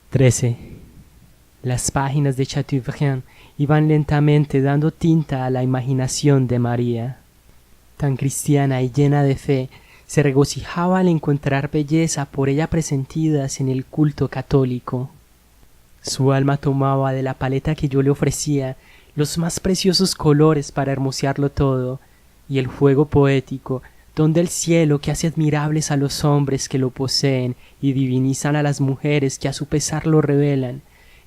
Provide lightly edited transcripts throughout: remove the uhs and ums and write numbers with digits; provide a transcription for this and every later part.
13. Las páginas de Chateaubriand iban lentamente dando tinta a la imaginación de María. Tan cristiana y llena de fe, se regocijaba al encontrar belleza por ella presentidas en el culto católico. Su alma tomaba de la paleta que yo le ofrecía los más preciosos colores para hermosearlo todo, y el fuego poético, don del cielo que hace admirables a los hombres que lo poseen y divinizan a las mujeres que a su pesar lo revelan,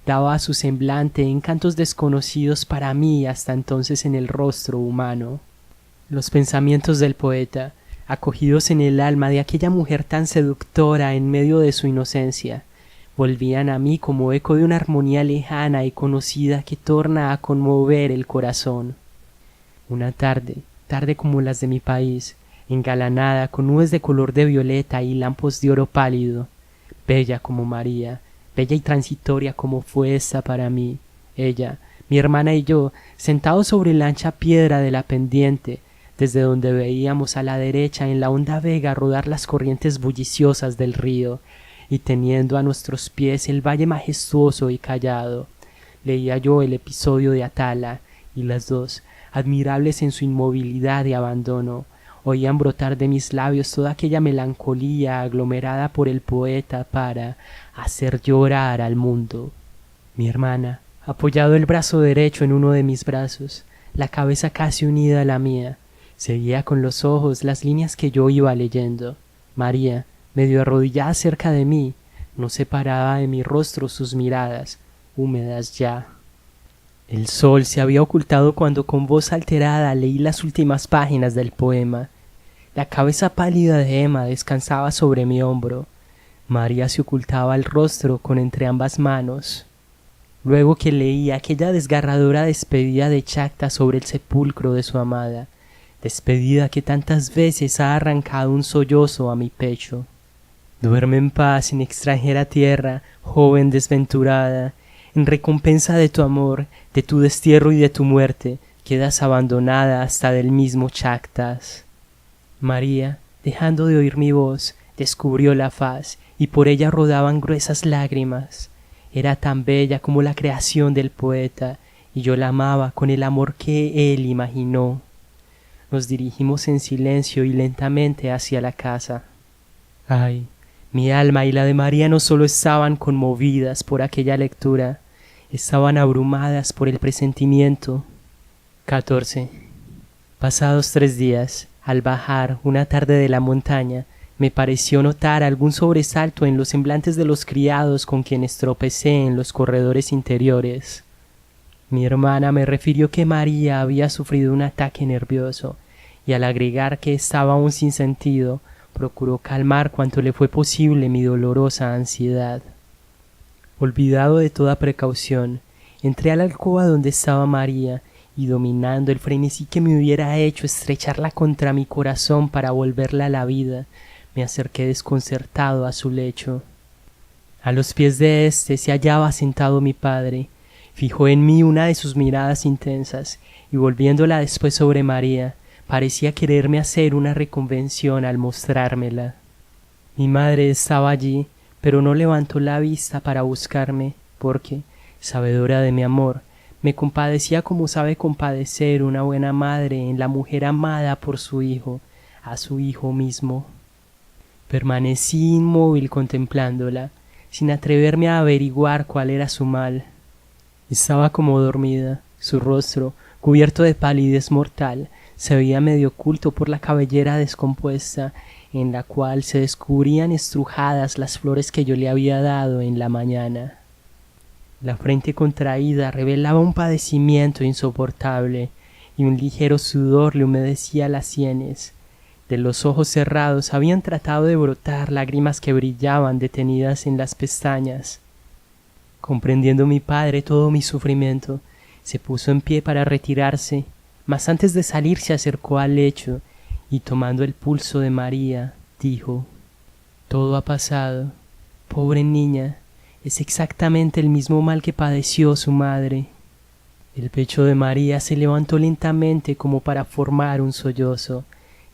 daba a su semblante encantos desconocidos para mí hasta entonces en el rostro humano. Los pensamientos del poeta, acogidos en el alma de aquella mujer tan seductora en medio de su inocencia, volvían a mí como eco de una armonía lejana y conocida que torna a conmover el corazón. Una tarde como las de mi país, engalanada con nubes de color de violeta y lampos de oro pálido, bella como María, bella y transitoria como fue esta para mí, ella, mi hermana y yo, sentados sobre la ancha piedra de la pendiente, desde donde veíamos a la derecha en la honda vega rodar las corrientes bulliciosas del río, y teniendo a nuestros pies el valle majestuoso y callado, leía yo el episodio de Atala, y las dos, admirables en su inmovilidad y abandono, oían brotar de mis labios toda aquella melancolía aglomerada por el poeta para hacer llorar al mundo. Mi hermana, apoyado el brazo derecho en uno de mis brazos, la cabeza casi unida a la mía, seguía con los ojos las líneas que yo iba leyendo. María, medio arrodillada cerca de mí, no separaba de mi rostro sus miradas, húmedas ya. El sol se había ocultado cuando con voz alterada leí las últimas páginas del poema. La cabeza pálida de Emma descansaba sobre mi hombro. María se ocultaba el rostro con entre ambas manos. Luego que leí aquella desgarradora despedida de Chacta sobre el sepulcro de su amada, despedida que tantas veces ha arrancado un sollozo a mi pecho. Duerme en paz en extranjera tierra, joven desventurada. En recompensa de tu amor, de tu destierro y de tu muerte, quedas abandonada hasta del mismo Chactas. María, dejando de oír mi voz, descubrió la faz, y por ella rodaban gruesas lágrimas. Era tan bella como la creación del poeta, y yo la amaba con el amor que él imaginó. Nos dirigimos en silencio y lentamente hacia la casa. Ay, mi alma y la de María no solo estaban conmovidas por aquella lectura, estaban abrumadas por el presentimiento. 14. Pasados 3 días, al bajar una tarde de la montaña, me pareció notar algún sobresalto en los semblantes de los criados con quienes tropecé en los corredores interiores. Mi hermana me refirió que María había sufrido un ataque nervioso, y al agregar que estaba aún sin sentido, procuró calmar cuanto le fue posible mi dolorosa ansiedad. Olvidado de toda precaución, entré a la alcoba donde estaba María, y dominando el frenesí que me hubiera hecho estrecharla contra mi corazón para volverla a la vida, me acerqué desconcertado a su lecho. A los pies de éste se hallaba sentado mi padre. Fijó en mí una de sus miradas intensas, y volviéndola después sobre María, parecía quererme hacer una reconvención al mostrármela. Mi madre estaba allí, pero no levantó la vista para buscarme, porque, sabedora de mi amor, me compadecía como sabe compadecer una buena madre en la mujer amada por su hijo, a su hijo mismo. Permanecí inmóvil contemplándola, sin atreverme a averiguar cuál era su mal. Estaba como dormida, su rostro, cubierto de palidez mortal, se veía medio oculto por la cabellera descompuesta, en la cual se descubrían estrujadas las flores que yo le había dado en la mañana. La frente contraída revelaba un padecimiento insoportable, y un ligero sudor le humedecía las sienes. De los ojos cerrados habían tratado de brotar lágrimas que brillaban detenidas en las pestañas. Comprendiendo mi padre todo mi sufrimiento, se puso en pie para retirarse, mas antes de salir se acercó al lecho y tomando el pulso de María, dijo: «Todo ha pasado. Pobre niña, es exactamente el mismo mal que padeció su madre». El pecho de María se levantó lentamente como para formar un sollozo,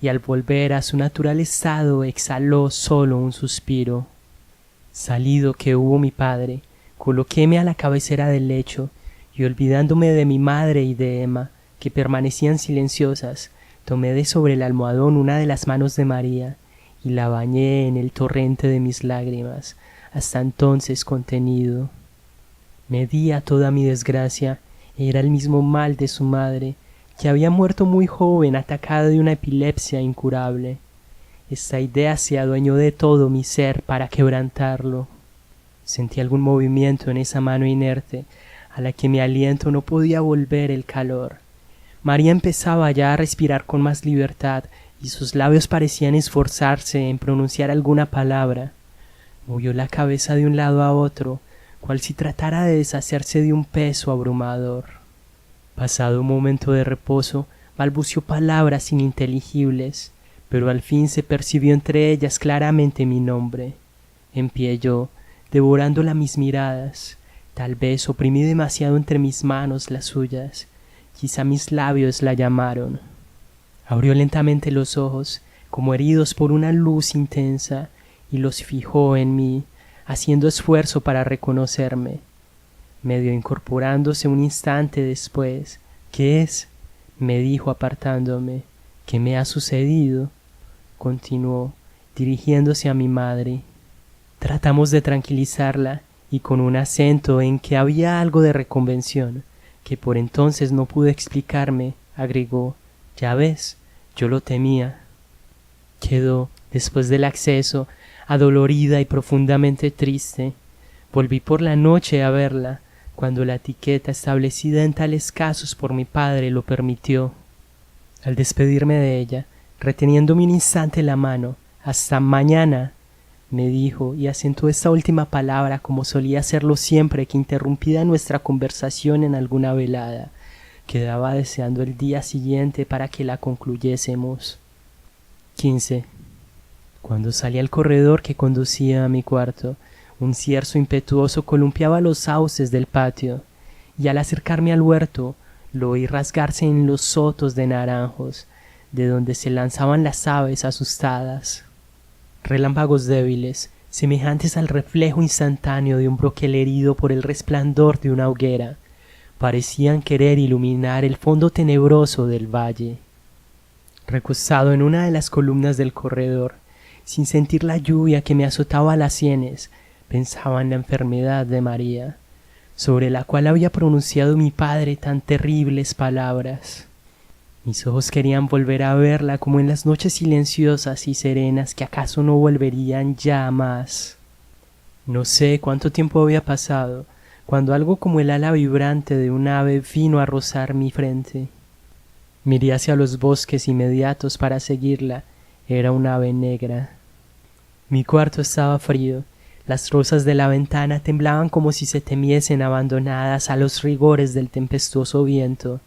y al volver a su natural estado exhaló solo un suspiro. Salido que hubo mi padre, Coloquéme a la cabecera del lecho, y olvidándome de mi madre y de Emma, que permanecían silenciosas, tomé de sobre el almohadón una de las manos de María, y la bañé en el torrente de mis lágrimas, hasta entonces contenido. Medía toda mi desgracia, era el mismo mal de su madre, que había muerto muy joven atacada de una epilepsia incurable. Esta idea se adueñó de todo mi ser para quebrantarlo. Sentí algún movimiento en esa mano inerte, a la que mi aliento no podía volver el calor. María empezaba ya a respirar con más libertad, y sus labios parecían esforzarse en pronunciar alguna palabra. Movió la cabeza de un lado a otro, cual si tratara de deshacerse de un peso abrumador. Pasado un momento de reposo, balbució palabras ininteligibles, pero al fin se percibió entre ellas claramente mi nombre. En pie yo, devorándola mis miradas, tal vez oprimí demasiado entre mis manos las suyas, quizá mis labios la llamaron. Abrió lentamente los ojos, como heridos por una luz intensa, y los fijó en mí, haciendo esfuerzo para reconocerme. Medio incorporándose un instante después, ¿qué es?, me dijo apartándome. ¿Qué me ha sucedido?, continuó, dirigiéndose a mi madre. Tratamos de tranquilizarla, y con un acento en que había algo de reconvención, que por entonces no pude explicarme, agregó: «Ya ves, yo lo temía». Quedó, después del acceso, adolorida y profundamente triste. Volví por la noche a verla, cuando la etiqueta establecida en tales casos por mi padre lo permitió. Al despedirme de ella, reteniéndome un instante la mano: «Hasta mañana», me dijo, y acentuó esta última palabra como solía hacerlo siempre que, interrumpida nuestra conversación en alguna velada, quedaba deseando el día siguiente para que la concluyésemos. 15. Cuando salí al corredor que conducía a mi cuarto, un cierzo impetuoso columpiaba los sauces del patio, y al acercarme al huerto, lo oí rasgarse en los sotos de naranjos, de donde se lanzaban las aves asustadas. Relámpagos débiles, semejantes al reflejo instantáneo de un broquel herido por el resplandor de una hoguera, parecían querer iluminar el fondo tenebroso del valle. Recostado en una de las columnas del corredor, sin sentir la lluvia que me azotaba las sienes, pensaba en la enfermedad de María, sobre la cual había pronunciado mi padre tan terribles palabras. Mis ojos querían volver a verla como en las noches silenciosas y serenas que acaso no volverían ya más. No sé cuánto tiempo había pasado, cuando algo como el ala vibrante de un ave vino a rozar mi frente. Miré hacia los bosques inmediatos para seguirla. Era un ave negra. Mi cuarto estaba frío. Las rosas de la ventana temblaban como si se temiesen abandonadas a los rigores del tempestuoso viento.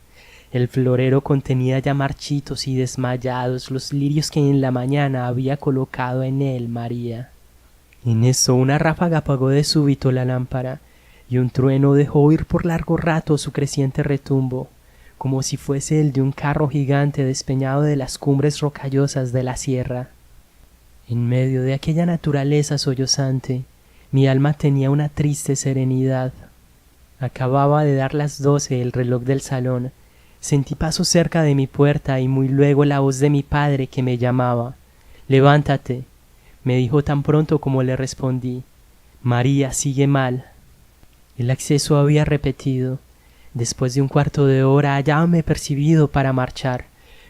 El florero contenía ya marchitos y desmayados los lirios que en la mañana había colocado en él María. En esto una ráfaga apagó de súbito la lámpara, y un trueno dejó oír por largo rato su creciente retumbo, como si fuese el de un carro gigante despeñado de las cumbres rocallosas de la sierra. En medio de aquella naturaleza sollozante, mi alma tenía una triste serenidad. Acababa de dar las 12 el reloj del salón. Sentí pasos cerca de mi puerta y muy luego la voz de mi padre que me llamaba. «Levántate», me dijo tan pronto como le respondí. «María sigue mal». El acceso había repetido. Después de un cuarto de hora hallábame percibido para marchar.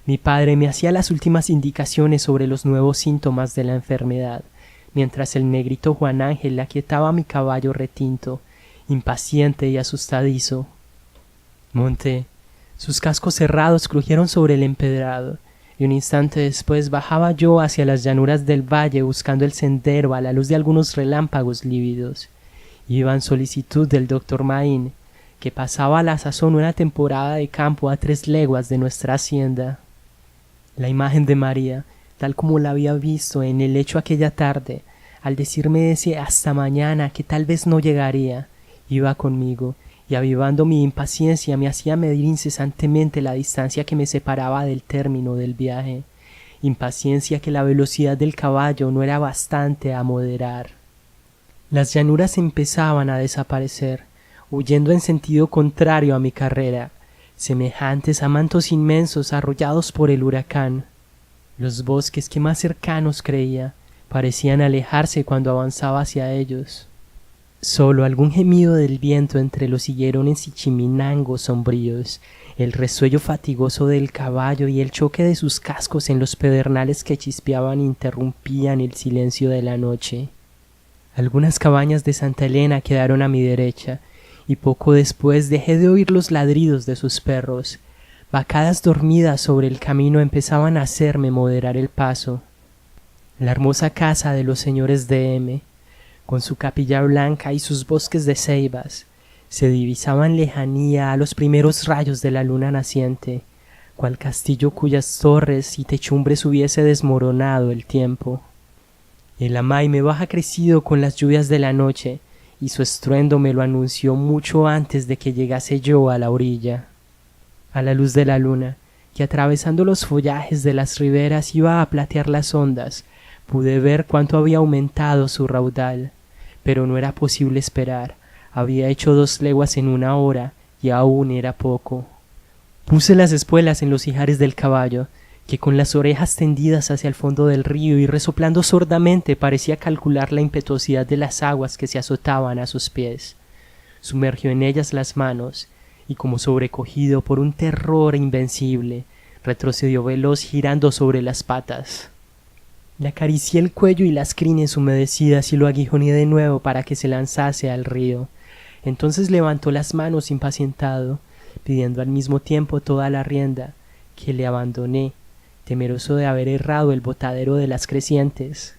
Mi padre me hacía las últimas indicaciones sobre los nuevos síntomas de la enfermedad, mientras el negrito Juan Ángel aquietaba mi caballo retinto, impaciente y asustadizo. Monté. Sus cascos cerrados crujieron sobre el empedrado, y un instante después bajaba yo hacia las llanuras del valle buscando el sendero a la luz de algunos relámpagos lívidos. Iba en solicitud del doctor Maín, que pasaba a la sazón una temporada de campo a 3 leguas de nuestra hacienda. La imagen de María, tal como la había visto en el lecho aquella tarde, al decirme ese hasta mañana que tal vez no llegaría, iba conmigo, y avivando mi impaciencia me hacía medir incesantemente la distancia que me separaba del término del viaje, impaciencia que la velocidad del caballo no era bastante a moderar. Las llanuras empezaban a desaparecer, huyendo en sentido contrario a mi carrera, semejantes a mantos inmensos arrollados por el huracán. Los bosques que más cercanos creía parecían alejarse cuando avanzaba hacia ellos. Solo algún gemido del viento entre los higuerones y chiminangos sombríos, el resuello fatigoso del caballo y el choque de sus cascos en los pedernales que chispeaban interrumpían el silencio de la noche. Algunas cabañas de Santa Elena quedaron a mi derecha, y poco después dejé de oír los ladridos de sus perros. Vacadas dormidas sobre el camino empezaban a hacerme moderar el paso. La hermosa casa de los señores de M, con su capilla blanca y sus bosques de ceibas, se divisaba en lejanía a los primeros rayos de la luna naciente, cual castillo cuyas torres y techumbres hubiese desmoronado el tiempo. El amaime baja crecido con las lluvias de la noche, y su estruendo me lo anunció mucho antes de que llegase yo a la orilla. A la luz de la luna, que atravesando los follajes de las riberas iba a platear las ondas, pude ver cuánto había aumentado su raudal, pero no era posible esperar. Había hecho 2 leguas en 1 hora, y aún era poco. Puse las espuelas en los ijares del caballo, que con las orejas tendidas hacia el fondo del río y resoplando sordamente parecía calcular la impetuosidad de las aguas que se azotaban a sus pies. Sumergió en ellas las manos, y como sobrecogido por un terror invencible, retrocedió veloz girando sobre las patas. Le acaricié el cuello y las crines humedecidas y lo aguijoneé de nuevo para que se lanzase al río. Entonces levantó las manos impacientado, pidiendo al mismo tiempo toda la rienda, que le abandoné, temeroso de haber errado el botadero de las crecientes.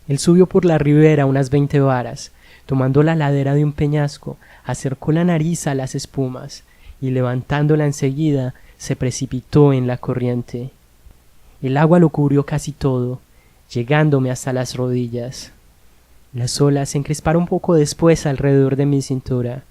Él subió por la ribera unas 20 varas, tomando la ladera de un peñasco, acercó la nariz a las espumas, y levantándola enseguida, se precipitó en la corriente. El agua lo cubrió casi todo, llegándome hasta las rodillas. Las olas se encresparon poco después alrededor de mi cintura.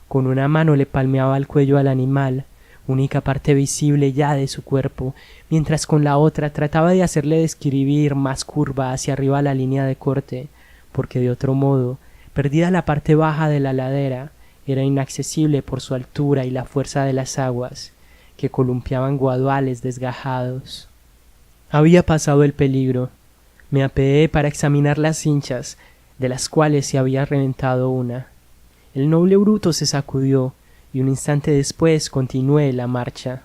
Con una mano le palmeaba el cuello al animal, única parte visible ya de su cuerpo, mientras con la otra trataba de hacerle describir más curva hacia arriba la línea de corte, porque de otro modo, perdida la parte baja de la ladera, era inaccesible por su altura y la fuerza de las aguas, que columpiaban guaduales desgajados. Había pasado el peligro. Me apeé para examinar las cinchas, de las cuales se había reventado una. El noble bruto se sacudió, y un instante después continué la marcha.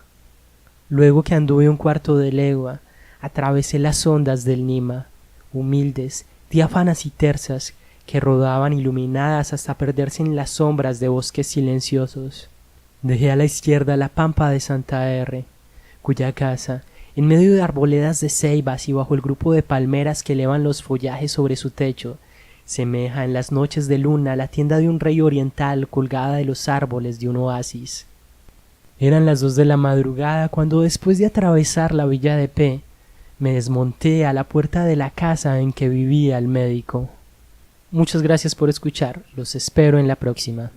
Luego que anduve 1/4 de legua, atravesé las ondas del Nima, humildes, diáfanas y tersas, que rodaban iluminadas hasta perderse en las sombras de bosques silenciosos. Dejé a la izquierda la pampa de Santa R., cuya casa, en medio de arboledas de ceibas y bajo el grupo de palmeras que elevan los follajes sobre su techo, semeja en las noches de luna la tienda de un rey oriental colgada de los árboles de un oasis. Eran las 2 de la madrugada cuando, después de atravesar la villa de P, me desmonté a la puerta de la casa en que vivía el médico. Muchas gracias por escuchar, los espero en la próxima.